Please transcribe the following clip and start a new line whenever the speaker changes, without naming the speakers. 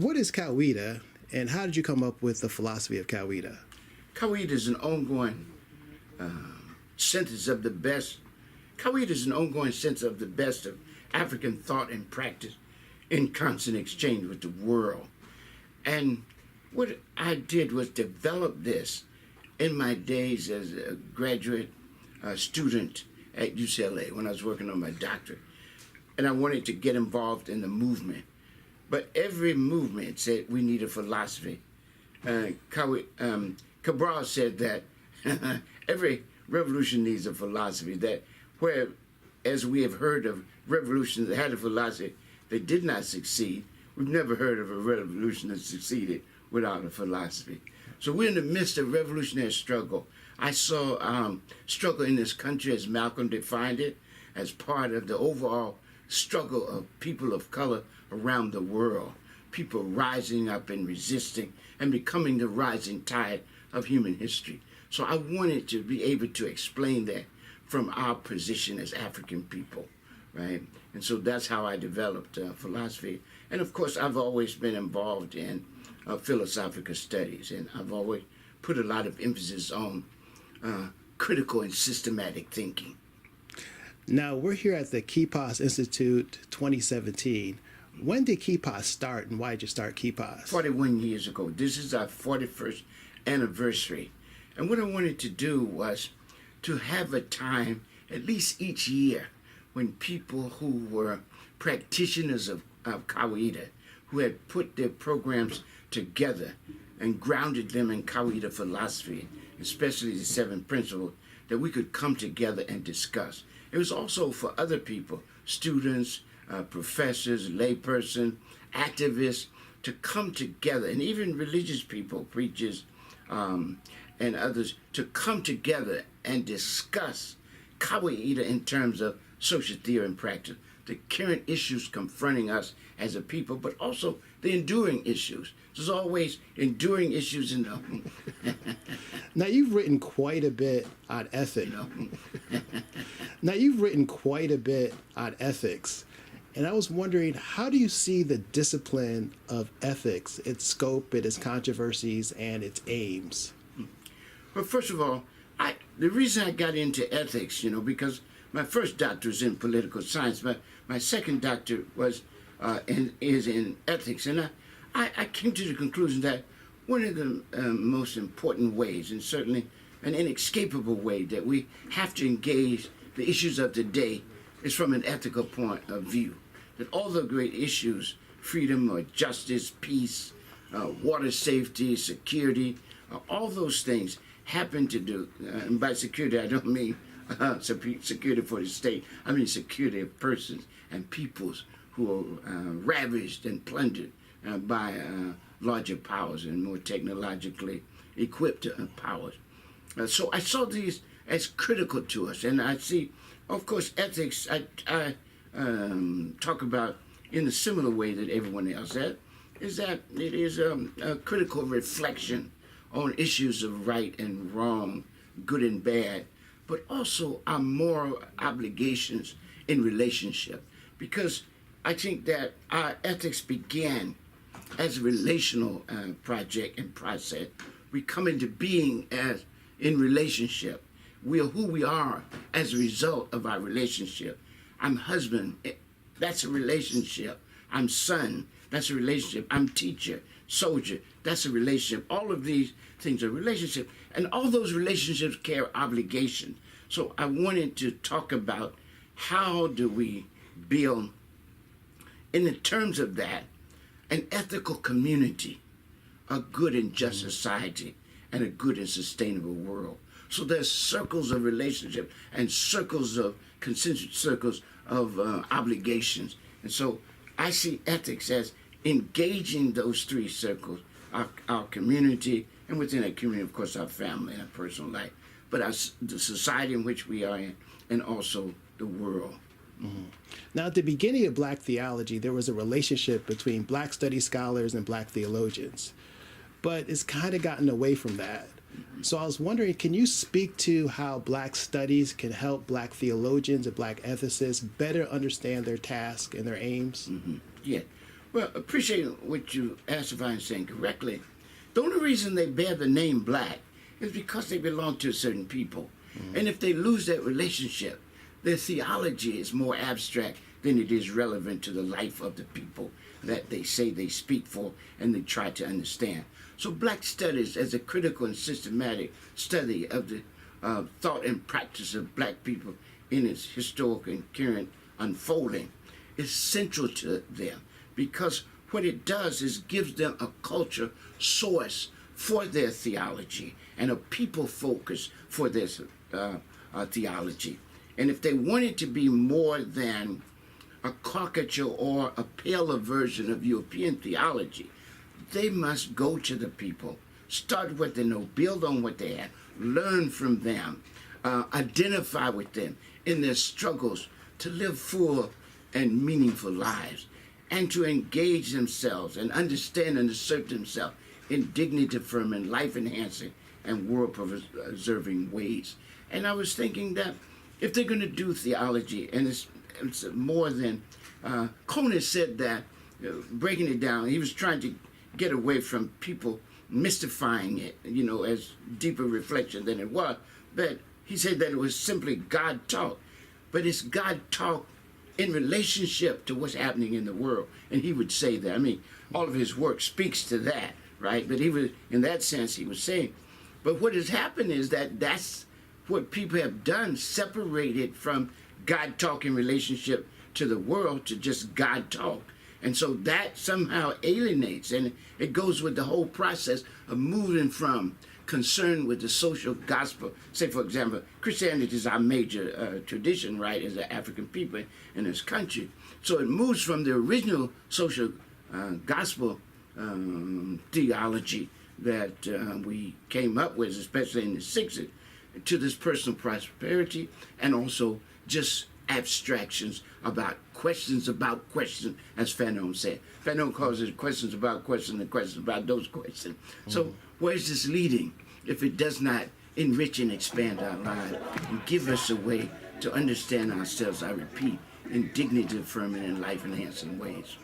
What is Kawaida, and how did you come up with the philosophy of Kawaida?
Kawaida is an ongoing sense of the best. Kawaida is an ongoing sense of the best of African thought and practice in constant exchange with the world. And what I did was develop this in my days as a graduate student at UCLA when I was working on my doctorate. And I wanted to get involved in the movement. But every movement said we need a philosophy. Cabral said that every revolution needs a philosophy, that where, as we have heard of revolutions that had a philosophy that did not succeed, we've never heard of a revolution that succeeded without a philosophy. So we're in the midst of revolutionary struggle. I saw struggle in this country, as Malcolm defined it, as part of the overall struggle of people of color around the world, people rising up and resisting and becoming the rising tide of human history. So I wanted to be able to explain that from our position as African people, right? And so that's how I developed philosophy. And of course, I've always been involved in philosophical studies, and I've always put a lot of emphasis on critical and systematic thinking.
Now, we're here at the KIPOS Institute 2017. When did KIPOS start, and why did you start KIPOS?
41 years ago. This is our 41st anniversary. And what I wanted to do was to have a time, at least each year, when people who were practitioners of Kawaida, who had put their programs together and grounded them in Kawaida philosophy, especially the 7 principles, that we could come together and discuss. It was also for other people, students, professors, layperson, activists, to come together, and even religious people, preachers, and others, to come together and discuss Kawaida in terms of social theory and practice, the current issues confronting us as a people, but also the enduring issues. There's always enduring issues in them.
Now, you've written quite a bit on ethics. Now, you've written quite a bit on ethics. And I was wondering, how do you see the discipline of ethics, its scope, its controversies, and its aims?
Well, first of all, the reason I got into ethics, because my first doctorate was in political science, but my second doctorate is in ethics. And I came to the conclusion that one of the most important ways, and certainly an inescapable way, that we have to engage the issues of today is from an ethical point of view. That all the great issues, freedom or justice, peace, water safety, security, all those things happen to do, and by security I don't mean security for the state, I mean security of persons and peoples who are ravaged and plundered by larger powers and more technologically equipped powers. So I saw these as critical to us, and I see, of course, ethics I talk about in a similar way that everyone else is that it is a critical reflection on issues of right and wrong, good and bad, but also our moral obligations in relationship. Because I think that our ethics began as a relational project and process. We come into being as in relationship. We are who we are as a result of our relationship. I'm husband, that's a relationship. I'm son, that's a relationship. I'm teacher, soldier, that's a relationship. All of these things are relationships, and all those relationships carry obligations. So I wanted to talk about how do we build, in the terms of that, an ethical community, a good and just society, and a good and sustainable world. So there's circles of relationship and circles of concentric circles of obligations. And so I see ethics as engaging those 3 circles, our community, and within that community, of course, our family and our personal life, but the society in which we are in, and also the world.
Mm-hmm. Now, at the beginning of Black theology, there was a relationship between Black study scholars and Black theologians, but it's kind of gotten away from that. So I was wondering, can you speak to how Black studies can help Black theologians and Black ethicists better understand their task and their aims?
Mm-hmm. Yeah. Well, appreciate what you asked if I'm saying correctly. The only reason they bear the name black is because they belong to a certain people. And if they lose that relationship, their theology is more abstract than it is relevant to the life of the people that they say they speak for and they try to understand. So black studies, as a critical and systematic study of the thought and practice of black people in its historic and current unfolding, is central to them, because what it does is gives them a culture source for their theology and a people focus for their theology. And if they want it to be more than a caricature or a paler version of European theology, they must go to the people, start what they know, build on what they have, learn from them, identify with them in their struggles to live full and meaningful lives, and to engage themselves and understand and assert themselves in dignity-affirming, life-enhancing, and world-preserving ways. And I was thinking that if they're going to do theology, and it's more than, Conan said that, breaking it down, he was trying to get away from people mystifying it, as deeper reflection than it was. But he said that it was simply God talk. But it's God talk in relationship to what's happening in the world. And he would say that. I mean, all of his work speaks to that, right? But he was, in that sense, he was saying. But what has happened is that that's what people have done, separated from God talk in relationship to the world to just God talk. And so that somehow alienates, and it goes with the whole process of moving from concern with the social gospel. Say, for example, Christianity is our major tradition, right, as an African people in this country. So it moves from the original social gospel theology that we came up with, especially in the 60s, to this personal prosperity, and also just abstractions about questions, as Fanon said. Fanon calls it questions about questions and questions about those questions. So where's this leading if it does not enrich and expand our lives and give us a way to understand ourselves, I repeat, in dignity-affirming and life-enhancing ways?